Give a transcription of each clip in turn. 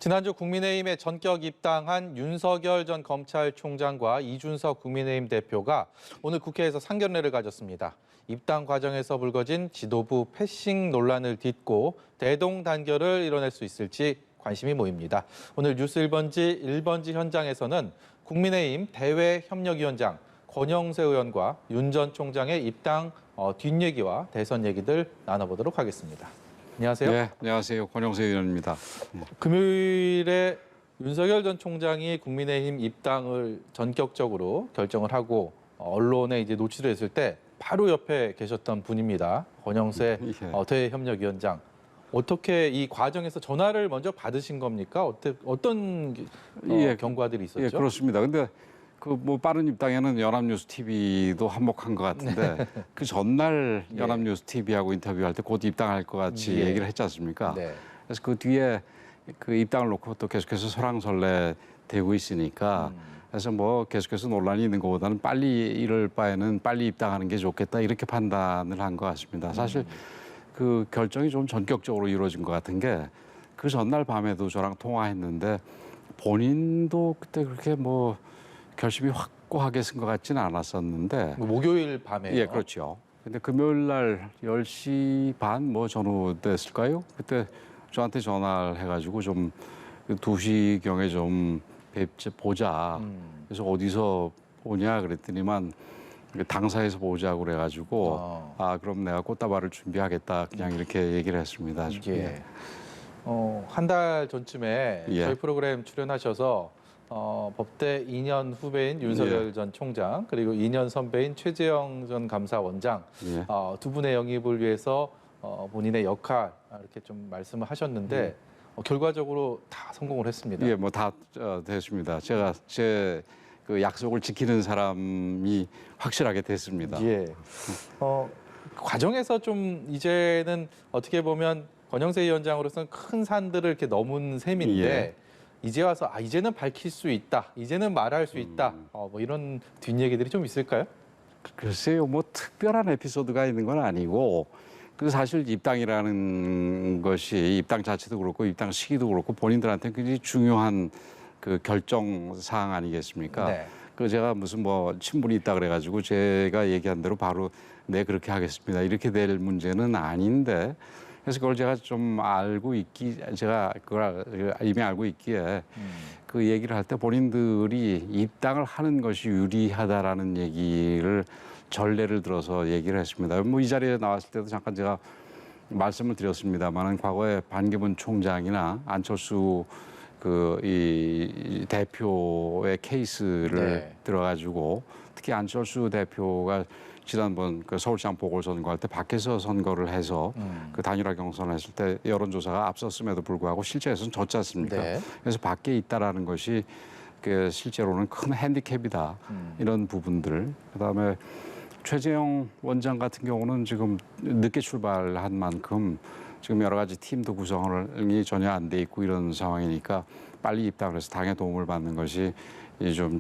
지난주 국민의힘에 전격 입당한 윤석열 전 검찰총장과 이준석 국민의힘 대표가 오늘 국회에서 상견례를 가졌습니다. 입당 과정에서 불거진 지도부 패싱 논란을 딛고 대동단결을 이뤄낼 수 있을지 관심이 모입니다. 오늘 뉴스 1번지 현장에서는 국민의힘 대외협력위원장 권영세 의원과 윤 전 총장의 입당 뒷얘기와 대선 얘기들 나눠보도록 하겠습니다. 안녕하세요. 네, 안녕하세요. 권영세 의원입니다. 금요일에 윤석열 전 총장이 국민의힘 입당을 전격적으로 결정을 하고 언론에 이제 노출을 했을 때 바로 옆에 계셨던 분입니다. 권영세 대외협력위원장. 어떻게 이 과정에서 전화를 먼저 받으신 겁니까? 어떤 경과들이 있었죠? 예, 그렇습니다. 근데 그 뭐 빠른 입당에는 연합뉴스 TV도 한몫한 것 같은데 그 전날 연합뉴스 TV하고 인터뷰할 때 곧 입당할 것 같이 얘기를 했지 않습니까? 네. 그래서 그 뒤에 그 입당을 놓고 또 계속해서 설왕설래 되고 있으니까 그래서 뭐 계속해서 논란이 있는 것보다는 빨리 이럴 바에는 빨리 입당하는 게 좋겠다 이렇게 판단을 한 것 같습니다. 사실 그 결정이 좀 전격적으로 이루어진 것 같은 게 그 전날 밤에도 저랑 통화했는데 본인도 그때 그렇게 뭐 결심이 확고하게 쓴 것 같지는 않았었는데 목요일 밤에요? 예, 그렇죠. 근데 금요일 날 10시 반 뭐 전후 됐을까요? 그때 저한테 전화를 해가지고 좀 2시경에 좀 보자. 그래서 어디서 보냐 그랬더니만 당사에서 보자고 그래가지고 그럼 내가 꽃다발을 준비하겠다 그냥 이렇게 얘기를 했습니다. 예. 한 달 전쯤에 저희 프로그램 출연하셔서 법대 2년 후배인 윤석열 전 총장 그리고 2년 선배인 최재형 전 감사원장 두 분의 영입을 위해서 본인의 역할 이렇게 좀 말씀을 하셨는데 결과적으로 다 성공을 했습니다. 예, 뭐 다 됐습니다. 제가 제 그 약속을 지키는 사람이 확실하게 됐습니다. 예. 과정에서 좀 이제는 어떻게 보면 권영세 위원장으로서는 큰 산들을 이렇게 넘은 셈인데 이제 와서 이제는 밝힐 수 있다, 이제는 말할 수 있다, 뭐 이런 뒷얘기들이 좀 있을까요? 글쎄요, 뭐 특별한 에피소드가 있는 건 아니고 그 사실 입당이라는 것이 입당 자체도 그렇고 입당 시기도 그렇고 본인들한테 굉장히 중요한 그 결정 사항 아니겠습니까? 네. 그 제가 무슨 뭐 친분이 있다 그래가지고 제가 얘기한 대로 바로 네 그렇게 하겠습니다 이렇게 될 문제는 아닌데. 그래서 그걸 제가 좀 제가 그걸 이미 알고 있기에 그 얘기를 할 때 본인들이 입당을 하는 것이 유리하다라는 얘기를 전례를 들어서 얘기를 했습니다. 뭐 이 자리에 나왔을 때도 잠깐 제가 말씀을 드렸습니다만은 과거에 반기문 총장이나 안철수 이 대표의 케이스를 들어가지고 특히 안철수 대표가 지난번 그 서울시장 보궐선거할 때 밖에서 선거를 해서 그 단일화 경선을 했을 때 여론조사가 앞섰음에도 불구하고 실제에서는 졌지 않습니까? 네. 그래서 밖에 있다라는 것이 그 실제로는 큰 핸디캡이다. 이런 부분들. 그다음에 최재형 원장 같은 경우는 지금 늦게 출발한 만큼 지금 여러 가지 팀도 구성이 전혀 안 돼 있고 이런 상황이니까 빨리 입당을 해서 당의 도움을 받는 것이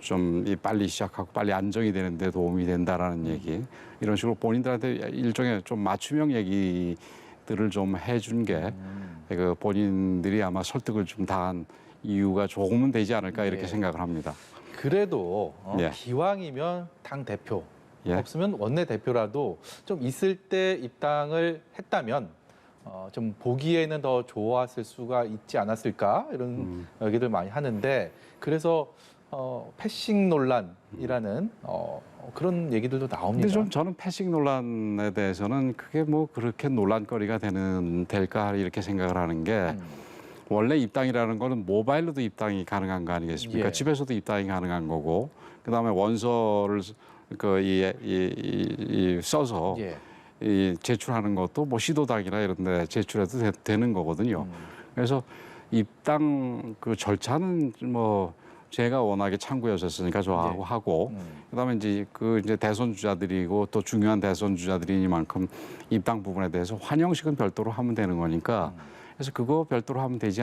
좀 빨리 시작하고 빨리 안정이 되는 데 도움이 된다라는 얘기 이런 식으로 본인들한테 일종의 좀 맞춤형 얘기들을 좀 해준 게 그 본인들이 아마 설득을 좀 다한 이유가 조금은 되지 않을까 이렇게 생각을 합니다. 그래도 기왕이면 당 대표 없으면 원내 대표라도 좀 있을 때 입당을 했다면 좀 보기에는 더 좋았을 수가 있지 않았을까 이런 얘기들 많이 하는데 그래서 패싱 논란이라는 그런 얘기들도 나옵니다. 근데 저는 패싱 논란에 대해서는 그게 뭐 그렇게 논란거리가 될까 이렇게 생각을 하는 게 원래 입당이라는 거는 모바일로도 입당이 가능한 거 아니겠습니까? 집에서도 입당이 가능한 거고 그다음에 원서를 써서 제출하는 것도 뭐 시도당이나 이런 데 제출해도 되는 거거든요. 그래서 입당 그 절차는 뭐 제가 워낙에 창구였었으니까 저하고 하고 그다음에 이제 대선 주자들이고 또 중요한 대선 주자들이니만큼 입당 부분에 대해서 환영식은 별도로 하면 되는 거니까 그래서 그거 별도로 하면 되지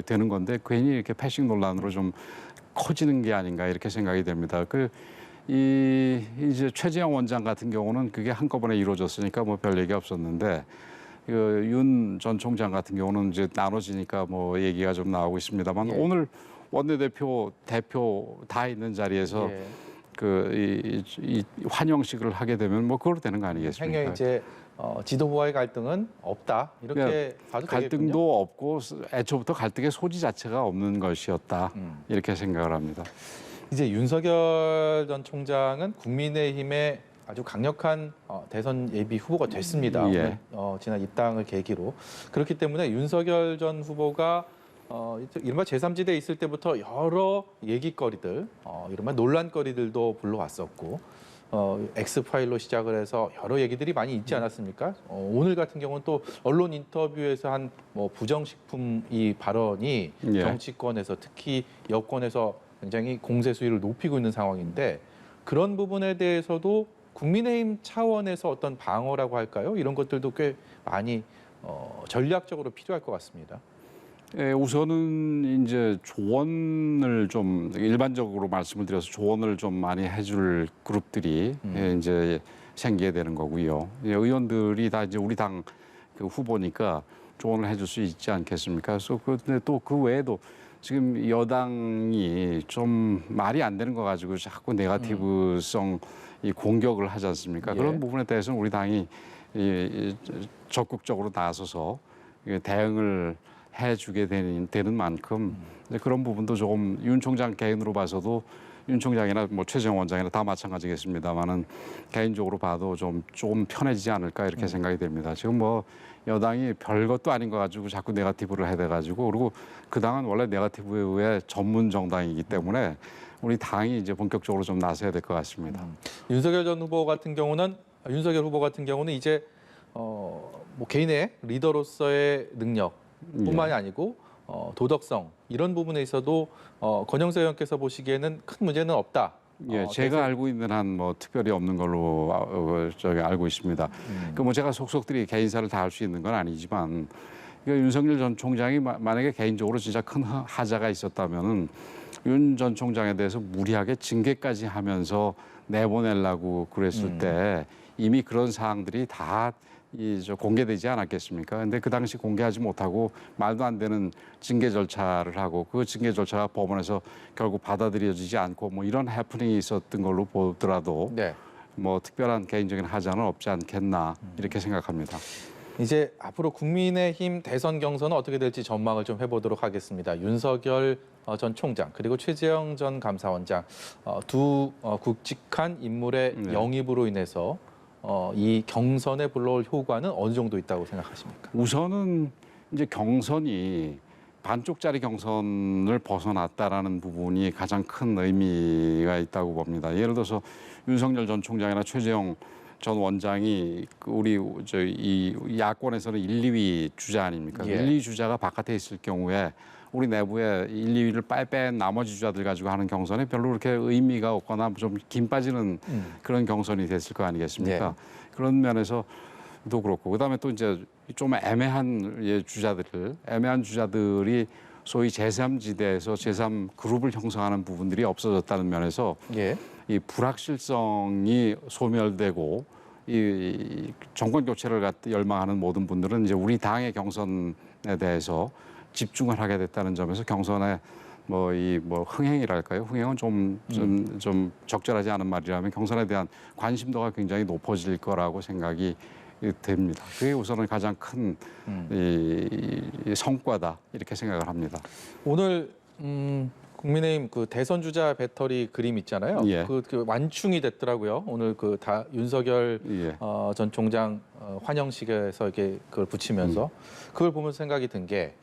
되는 건데 괜히 이렇게 패싱 논란으로 좀 커지는 게 아닌가 이렇게 생각이 됩니다. 이제 최재형 원장 같은 경우는 그게 한꺼번에 이루어졌으니까 뭐 별 얘기 없었는데 윤 전 총장 같은 경우는 이제 나눠지니까 뭐 얘기가 좀 나오고 있습니다만 예. 오늘 원내대표 대표 다 있는 자리에서 예. 이 환영식을 하게 되면 뭐 그걸로 되는 거 아니겠습니까? 행여 이제 지도부와의 갈등은 없다 이렇게 네, 봐도 되겠군요. 갈등도 없고 애초부터 갈등의 소지 자체가 없는 것이었다 이렇게 생각을 합니다. 이제 윤석열 전 총장은 국민의힘의 아주 강력한 대선 예비 후보가 됐습니다. 예. 오늘, 지난 입당을 계기로. 그렇기 때문에 윤석열 전 후보가 이른바 제3지대에 있을 때부터 여러 얘기거리들, 이른바 논란거리들도 불러왔었고 엑스파일로 시작을 해서 여러 얘기들이 많이 있지 않았습니까? 오늘 같은 경우는 또 언론 인터뷰에서 한 뭐 부정식품 이 발언이 예. 정치권에서 특히 여권에서 굉장히 공세 수위를 높이고 있는 상황인데 그런 부분에 대해서도 국민의힘 차원에서 어떤 방어라고 할까요? 이런 것들도 꽤 많이 전략적으로 필요할 것 같습니다. 예, 우선은 이제 조언을 좀 일반적으로 말씀을 드려서 조언을 좀 많이 해줄 그룹들이 이제 생기게 되는 거고요. 예, 의원들이 다 이제 우리 당 그 후보니까 조언을 해줄 수 있지 않겠습니까? 그래서 근데 또 그 외에도 지금 여당이 좀 말이 안 되는 거 가지고 자꾸 네거티브성 이 공격을 하지 않습니까? 예. 그런 부분에 대해서는 우리 당이 적극적으로 나서서 대응을 해주게 되는 만큼 이제 그런 부분도 조금 윤 총장 개인으로 봐서도 윤 총장이나 뭐 최재형 원장이나 다 마찬가지겠습니다만은 개인적으로 봐도 좀 편해지지 않을까 이렇게 생각이 됩니다. 지금 뭐 여당이 별것도 아닌 거 가지고 자꾸 네거티브를 해대가지고 그리고 그 당은 원래 네거티브의 전문 정당이기 때문에 우리 당이 이제 본격적으로 좀 나서야 될 것 같습니다. 윤석열 후보 같은 경우는 이제 뭐 개인의 리더로서의 능력뿐만이 아니고 도덕성 이런 부분에 있어도 권영세 의원께서 보시기에는 큰 문제는 없다. 예, 제가 알고 있는 한 뭐 특별히 없는 걸로 알고 있습니다. 그 뭐 제가 속속들이 개인사를 다 할 수 있는 건 아니지만 윤석열 전 총장이 만약에 개인적으로 진짜 큰 하자가 있었다면은 윤 전 총장에 대해서 무리하게 징계까지 하면서 내보내려고 그랬을 때 이미 그런 사항들이 다 공개되지 않았겠습니까? 근데 그 당시 공개하지 못하고 말도 안 되는 징계 절차를 하고 그 징계 절차가 법원에서 결국 받아들여지지 않고 뭐 이런 해프닝이 있었던 걸로 보더라도 네. 뭐 특별한 개인적인 하자는 없지 않겠나 이렇게 생각합니다. 이제 앞으로 국민의힘 대선 경선은 어떻게 될지 전망을 좀 해보도록 하겠습니다. 윤석열 전 총장 그리고 최재형 전 감사원장 두 굵직한 인물의 네. 영입으로 인해서 이 경선에 불러올 효과는 어느 정도 있다고 생각하십니까? 우선은 이제 경선이 반쪽짜리 경선을 벗어났다라는 부분이 가장 큰 의미가 있다고 봅니다. 예를 들어서 윤석열 전 총장이나 최재형 전 원장이 우리 이 야권에서는 1, 2위 주자 아닙니까? 예. 1, 2위 주자가 바깥에 있을 경우에 우리 내부에 1, 2위를 뺀 나머지 주자들 가지고 하는 경선에 별로 그렇게 의미가 없거나 좀 김 빠지는 그런 경선이 됐을 거 아니겠습니까? 그런 면에서도 그렇고 그다음에 또 이제 좀 애매한 주자들이 소위 제3지대에서 제3그룹을 형성하는 부분들이 없어졌다는 면에서 예. 이 불확실성이 소멸되고 이 정권 교체를 열망하는 모든 분들은 이제 우리 당의 경선에 대해서 집중을 하게 됐다는 점에서 경선에 뭐 흥행이랄까요? 흥행은 좀 적절하지 않은 말이라면 경선에 대한 관심도가 굉장히 높아질 거라고 생각이 됩니다. 그게 우선은 가장 큰 이 성과다 이렇게 생각을 합니다. 오늘 국민의힘 그 대선 주자 배터리 그림 있잖아요. 예. 그 완충이 됐더라고요. 오늘 그 다 윤석열 예. 전 총장 환영식에서 이렇게 그걸 붙이면서 그걸 보면서 생각이 든 게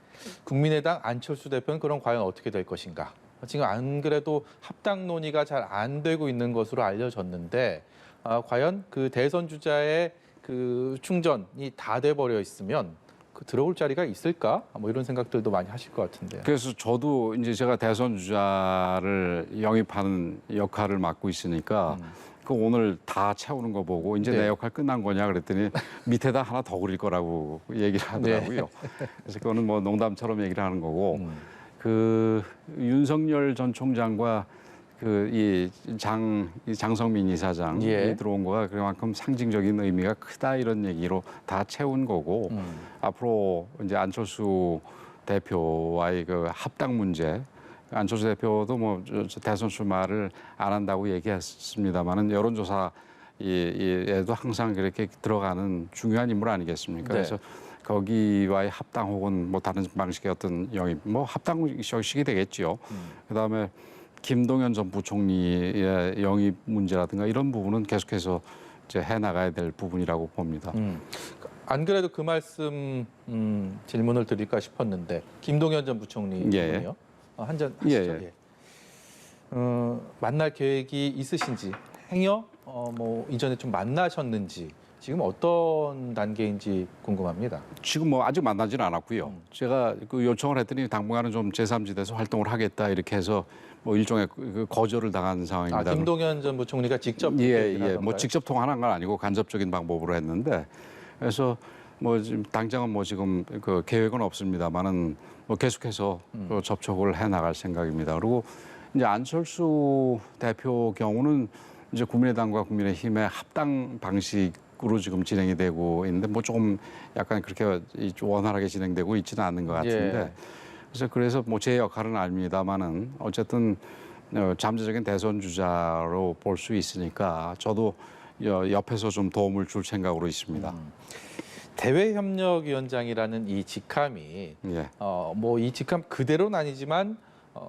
국민의당 안철수 대표는 그럼 과연 어떻게 될 것인가? 지금 안 그래도 합당 논의가 잘 안 되고 있는 것으로 알려졌는데 과연 그 대선 주자의 그 충전이 다 돼버려 있으면 그 들어올 자리가 있을까? 뭐 이런 생각들도 많이 하실 것 같은데요. 그래서 저도 이제 제가 대선 주자를 영입하는 역할을 맡고 있으니까 그 오늘 다 채우는 거 보고 이제 네. 내 역할 끝난 거냐 그랬더니 밑에다 하나 더 그릴 거라고 얘기를 하더라고요. 그래서 그거는 뭐 농담처럼 얘기를 하는 거고 그 윤석열 전 총장과 이 장성민 이사장이 예. 들어온 거가 그만큼 상징적인 의미가 크다 이런 얘기로 다 채운 거고 앞으로 이제 안철수 대표와의 그 합당 문제 안철수 대표도 뭐 대선 출마를 안 한다고 얘기했습니다만은 여론조사에도 항상 그렇게 들어가는 중요한 인물 아니겠습니까? 네. 그래서 거기와의 합당 혹은 뭐 다른 방식의 어떤 영입, 뭐 합당식이 되겠지요. 그다음에 김동연 전 부총리의 영입 문제라든가 이런 부분은 계속해서 이제 해 나가야 될 부분이라고 봅니다. 안 그래도 그 말씀 질문을 드릴까 싶었는데 김동연 전 부총리 예. 분이요. 한잔 하시죠. 예. 예. 만날 계획이 있으신지 행여 뭐 이전에 좀 만나셨는지 지금 어떤 단계인지 궁금합니다. 지금 뭐 아직 만나지는 않았고요. 제가 그 요청을 했더니 당분간은 좀 제3지대에서 활동을 하겠다 이렇게 해서 뭐 일종의 그 거절을 당한 상황입니다. 김동연 전 부총리가 직접 예. 뭐 직접 통화한 건 아니고 간접적인 방법으로 했는데 그래서 뭐 지금 당장은 뭐 지금 그 계획은 없습니다만은 뭐 계속해서 그 접촉을 해 나갈 생각입니다. 그리고 이제 안철수 대표 경우는 이제 국민의당과 국민의힘의 합당 방식으로 지금 진행이 되고 있는데 뭐 조금 약간 그렇게 원활하게 진행되고 있지는 않는 것 같은데 그래서 뭐 제 역할은 아닙니다만은 어쨌든 잠재적인 대선 주자로 볼 수 있으니까 저도 옆에서 좀 도움을 줄 생각으로 있습니다. 대외협력위원장이라는 이 직함이 예. 뭐 이 직함 그대로는 아니지만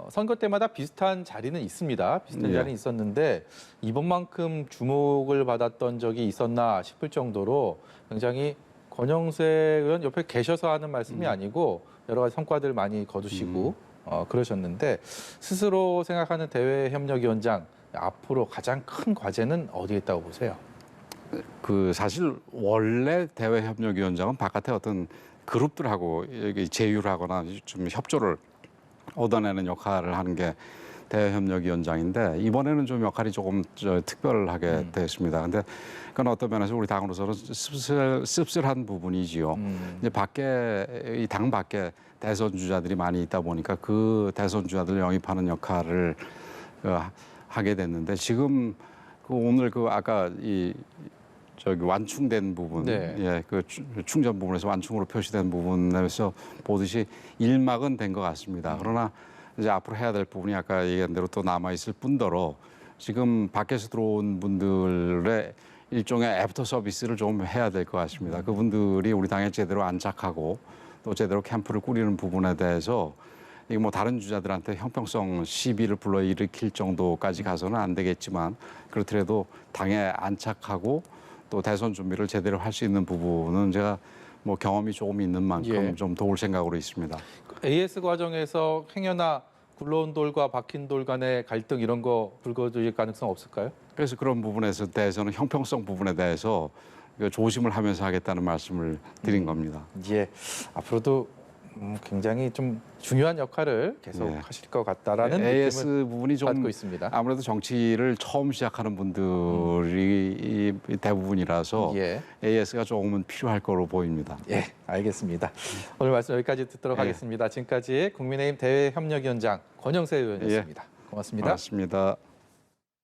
선거 때마다 비슷한 자리는 있습니다. 비슷한 예. 자리는 있었는데 이번만큼 주목을 받았던 적이 있었나 싶을 정도로 굉장히 권영세 의원 옆에 계셔서 하는 말씀이 아니고 여러 가지 성과들 많이 거두시고 그러셨는데 스스로 생각하는 대외협력위원장 앞으로 가장 큰 과제는 어디에 있다고 보세요? 그 사실 원래 대외협력위원장은 바깥에 어떤 그룹들하고 제휴를 하거나 좀 협조를 얻어내는 역할을 하는 게 대외협력위원장인데 이번에는 좀 역할이 조금 특별하게 됐습니다. 근데 그건 어떤 면에서 우리 당으로서는 씁쓸한 부분이지요. 이제 이 당 밖에 대선 주자들이 많이 있다 보니까 그 대선 주자들 영입하는 역할을 하게 됐는데 지금 오늘 아까 완충된 부분, 네. 그 충전 부분에서 완충으로 표시된 부분에서 보듯이 일막은 된 것 같습니다. 그러나 이제 앞으로 해야 될 부분이 아까 얘기한 대로 또 남아 있을 뿐더러 지금 밖에서 들어온 분들의 일종의 애프터 서비스를 좀 해야 될 것 같습니다. 그분들이 우리 당에 제대로 안착하고 또 제대로 캠프를 꾸리는 부분에 대해서 이게 뭐 다른 주자들한테 형평성 시비를 불러일으킬 정도까지 가서는 안 되겠지만 그렇더라도 당에 안착하고 또 대선 준비를 제대로 할 수 있는 부분은 제가 뭐 경험이 조금 있는 만큼 좀 도울 생각으로 있습니다. AS 과정에서 행여나 굴러온 돌과 박힌 돌 간의 갈등 이런 거 불거질 가능성 없을까요? 그래서 그런 부분에서 대해서는 형평성 부분에 대해서 조심을 하면서 하겠다는 말씀을 드린 겁니다. 예, 앞으로도 굉장히 좀 중요한 역할을 계속 하실 것 같다라는 AS 느낌을 부분이 좀 받고 있습니다. 아무래도 정치를 처음 시작하는 분들이 대부분이라서 AS가 조금은 필요할 거로 보입니다. 예, 알겠습니다. 오늘 말씀 여기까지 듣도록 하겠습니다. 지금까지 국민의힘 대외협력위원장 권영세 의원이었습니다. 고맙습니다. 고맙습니다.